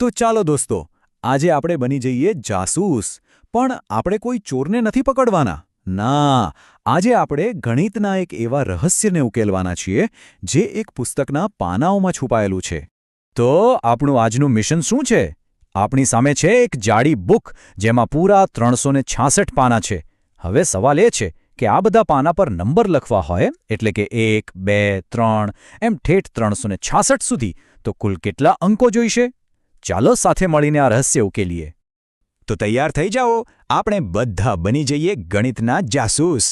તો ચાલો દોસ્તો, આજે આપણે બની જઈએ જાસૂસ. પણ આપણે કોઈ ચોરને નથી પકડવાના. ના, આજે આપણે ગણિતના એક એવા રહસ્યને ઉકેલવાના છીએ જે એક પુસ્તકના પાનાઓમાં છુપાયેલું છે. તો આપણું આજનું મિશન શું છે? આપણી સામે છે એક જાડી બુક જેમાં પૂરા 366 પાના છે. હવે સવાલ એ છે કે આ બધા પાના પર નંબર લખવા હોય, એટલે કે 1, 2, 3 એમ ઠેઠ 366 સુધી, તો કુલ કેટલા અંકો જોઈશે? ચાલો સાથે મળીને આ રહસ્ય ઉકેલીએ. તો તૈયાર થઈ જાઓ, આપણે બધા બની જઈએ ગણિતના જાસૂસ.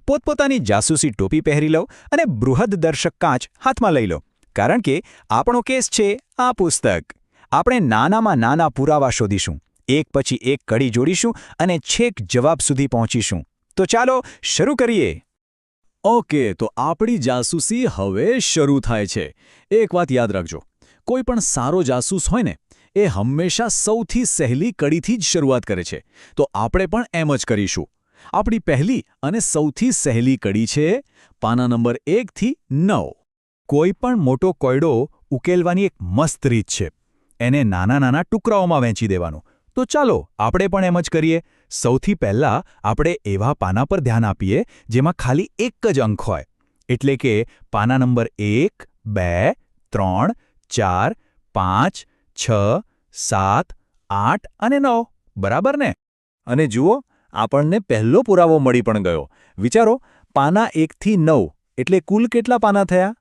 પોતપોતાની જાસૂસી ટોપી પહેરી લો અને બૃહદદર્શક કાચ હાથમાં લઈ લો, કારણ કે આપણો કેસ છે આ પુસ્તક. આપણે નાનામાં નાના પુરાવા શોધીશું, એક પછી એક કડી જોડીશું અને છેક જવાબ સુધી પહોંચીશું. તો ચાલો શરૂ કરીએ. ઓકે, તો આપણી જાસૂસી હવે શરૂ થાય છે. એક વાત યાદ રાખજો, કોઈ પણ સારો જાસૂસ હોય ને, એ હંમેશા સૌથી સહેલી કડીથી જ શરૂઆત કરે છે. તો આપણે પણ એમ જ કરીશું. આપણી પહેલી અને સૌથી સહેલી કડી છે પાના નંબર 1 થી 9. કોઈ પણ મોટો કોયડો ઉકેલવાની એક મસ્ત રીત છે. એને નાના નાના ટુકડાઓમાં વહેંચી દેવાનું. તો ચાલો આપણે પણ એમ જ કરીએ. સૌથી પહેલાં આપણે એવા પાના પર ધ્યાન આપીએ જેમાં ખાલી એક જ અંક હોય. એટલે કે પાના નંબર 1, 2, 3, 4, 5, 6, 7, 8 અને 9. બરાબર ને? અને જુઓ, આપણને પહેલો પુરાવો મળી પણ ગયો. વિચારો, પાના 1 થી 9 એટલે કુલ કેટલા પાના થયા?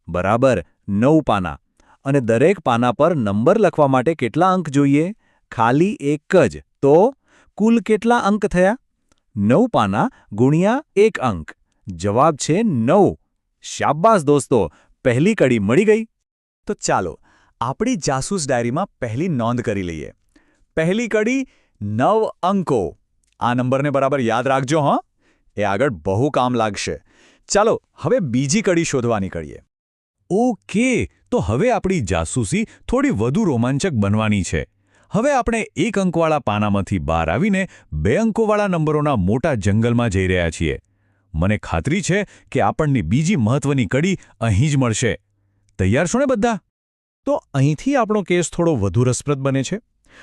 બરાબર, 9 પાના. અને દરેક પાના પર નંબર લખવા માટે કેટલા અંક જોઈએ? ખાલી એક જ. તો કુલ કેટલા અંક થયા? 9 પાના ગુણ્યા 1 અંક. જવાબ છે 9. શાબાશ દોસ્તો, પહેલી કડી મળી ગઈ. તો ચાલો આપણી જાસૂસ ડાયરીમાં પહેલી નોંધ કરી લઈએ. પહેલી કડી 9 અંકો. આ નંબરને બરાબર યાદ રાખજો હં, એ આગળ બહુ કામ લાગશે. ચાલો હવે બીજી કડી શોધવાની કરીએ. ઓકે, તો હવે આપણી જાસૂસી થોડી વધુ રોમાંચક બનવાની છે. હવે આપણે 1 અંકવાળા પાનામાંથી બહાર આવીને 2 અંકોવાળા નંબરોના મોટા જંગલમાં જઈ રહ્યા છીએ. મને ખાતરી છે કે આપણને બીજી મહત્વની કડી અહીં જ મળશે. તૈયાર છો ને બધા? તો અહીંથી આપણો કેસ થોડો વધુ રસપ્રદ બને છે.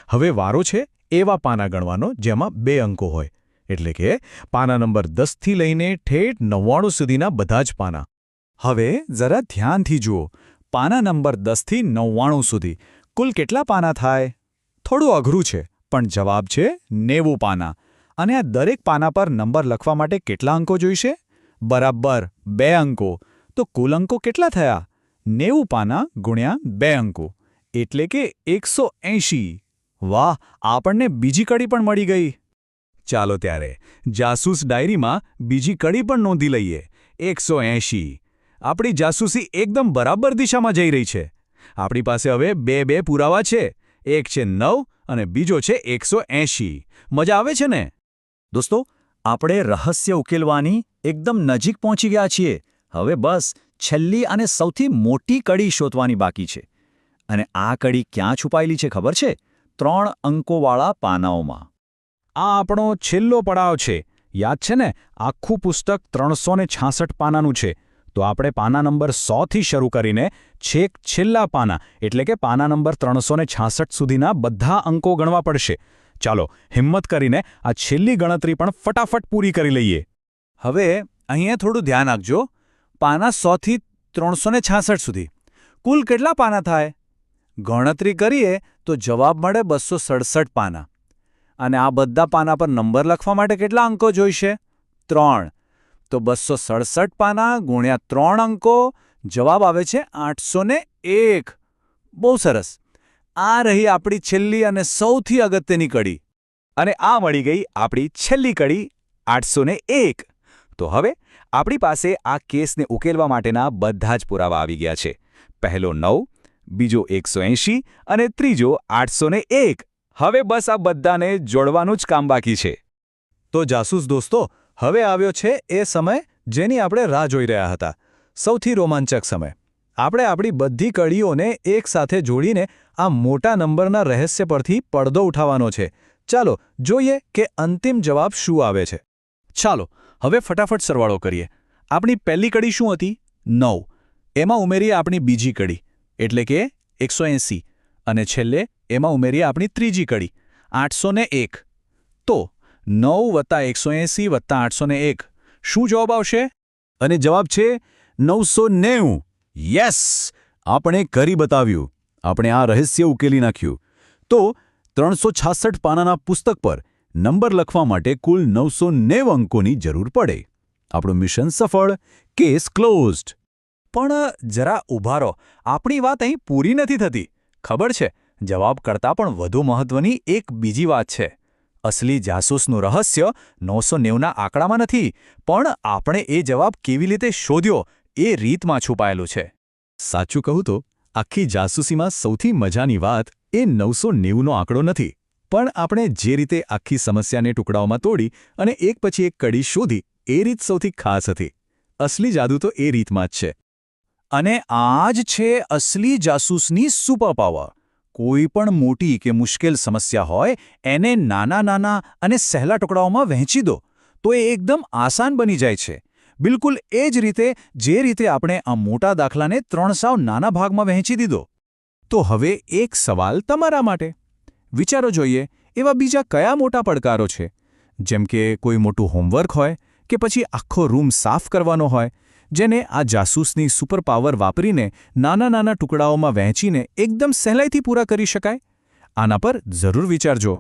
હવે વારો છે એવા પાના ગણવાનો જેમાં 2 અંકો હોય. એટલે કે પાના નંબર 10 થી લઈને ઠેઠ 99 સુધીના બધા જ પાના. હવે જરા ધ્યાનથી જુઓ. પાના નંબર 10 થી 99 સુધી કુલ કેટલા પાના થાય? થોડું અઘરું છે, પણ જવાબ છે 90 પાના. અને આ દરેક પાના પર નંબર લખવા માટે કેટલા અંકો જોઈશે? બરાબર 2 અંકો. તો કુલ અંકો કેટલા થયા? 90 પાના ગુણ્યા 2 અંકો, એટલે કે 180. વાહ, આપણને બીજી કડી પણ મળી ગઈ. ચાલો ત્યારે જાસૂસ ડાયરીમાં બીજી કડી પણ નોંધી લઈએ. 180. આપણી જાસૂસી એકદમ બરાબર દિશામાં જઈ રહી છે. આપણી પાસે હવે બે પુરાવા છે. એક છે 9 અને બીજો છે 180. મજા આવે છે ને? દોસ્તો, આપણે રહસ્ય ઉકેલવાની એકદમ નજીક પહોંચી ગયા છીએ. હવે બસ છેલ્લી અને સૌથી મોટી કડી શોધવાની બાકી છે. અને આ કડી ક્યાં છુપાયેલી છે ખબર છે? 3 અંકોવાળા પાનાઓમાં. આ આપણો છેલ્લો પડાવ છે. યાદ છે ને, આખું પુસ્તક 366 પાનાનું છે. તો આપણે પાના નંબર 100 થી શરૂ કરીને છેક છેલ્લા પાના એટલે કે પાના નંબર 366 સુધીના બધા અંકો ગણવા પડશે. ચાલો હિંમત કરીને આ છેલ્લી ગણતરી પણ ફટાફટ પૂરી કરી લઈએ. હવે અહીંયા થોડું ધ્યાન આપજો. પાના 100 થી 366 સુધી કુલ કેટલા પાના થાય? ગણતરી કરીએ તો જવાબ મળે 267 પાના. અને આ બધા પાના પર નંબર લખવા માટે કેટલા અંકો જોઈશે? 3. તો 267 પાના ગુણ્યા 3 અંકો, જવાબ આવે છે 801. બહુ સરસ. આ રહી આપણી છેલ્લી અને સૌથી અગત્યની કડી. અને આ મળી ગઈ આપણી છેલ્લી કડી 801. તો હવે આપણી પાસે આ કેસને ઉકેલવા માટેના બધા જ પુરાવા આવી ગયા છે. પહેલો 9, બીજો 180 અને ત્રીજો 801. હવે બસ આ બધાને જોડવાનું જ કામ બાકી છે. તો જાસૂસ દોસ્તો, હવે આવ્યો છે એ સમય જેની આપણે રાહ જોઈ રહ્યા હતા. સૌથી રોમાંચક સમય. આપણે આપણી બધી કડીઓને એકસાથે જોડીને આ મોટા નંબરના રહસ્ય પરથી પડદો ઉઠાવવાનો છે. ચાલો જોઈએ કે અંતિમ જવાબ શું આવે છે. ચાલો હવે ફટાફટ સરવાળો કરીએ. આપણી પહેલી કડી શું હતી? 9. એમાં ઉમેરીએ આપણી બીજી કડી એટલે કે 180 અને છેલ્લે એમાં ઉમેરીએ આપણી ત્રીજી કડી 801. તો 9 + 180 + 801. શું જવાબ આવશે? અને જવાબ છે 990. યસ, આપણે કરી બતાવ્યું. આપણે આ રહસ્ય ઉકેલી નાખ્યું. તો 366 પાનાના પુસ્તક પર નંબર લખવા માટે કુલ 990 અંકોની જરૂર પડે. આપણું મિશન સફળ, કેસ ક્લોઝડ. પણ જરા ઊભા રહો, આપણી વાત અહીં પૂરી નથી થતી. ખબર છે, જવાબ કરતાં પણ વધુ મહત્વની એક બીજી વાત છે. અસલી જાસૂસનું રહસ્ય 990ના આંકડામાં નથી, પણ આપણે એ જવાબ કેવી રીતે શોધ્યો એ રીતમાં છુપાયેલું છે. સાચું કહું તો આખી જાસૂસીમાં સૌથી મજાની વાત એ 990નો આંકડો નથી, પણ આપણે જે રીતે આખી સમસ્યાને ટુકડાઓમાં તોડી અને એક પછી એક કડી શોધી એ રીત સૌથી ખાસ હતી. અસલી જાદુ તો એ રીતમાં જ છે. અને આ જ છે અસલી જાસૂસની સુપર પાવર. કોઈ પણ મોટી કે મુશ્કેલ સમસ્યા હોય એને નાના અને સહેલા ટુકડાઓમાં વહેંચી દો તો એ એકદમ આસાન બની જાય છે. બિલકુલ એ જ રીતે જે રીતે આપણે આ મોટા દાખલાને 3 સાવ નાના ભાગમાં વહેંચી દીધો. તો હવે એક સવાલ તમારા માટે. વિચારો જોઈએ એવા બીજા કયા મોટા પડકારો છે, જેમ કે કોઈ મોટું હોમવર્ક હોય કે પછી આખો રૂમ સાફ કરવાનો હોય, જેને આ જાસૂસની સુપર પાવર વાપરીને નાના ટુકડાઓમાં વહેંચીને એકદમ સહેલાઈથી પૂરા કરી શકાય? આના પર જરૂર વિચારજો.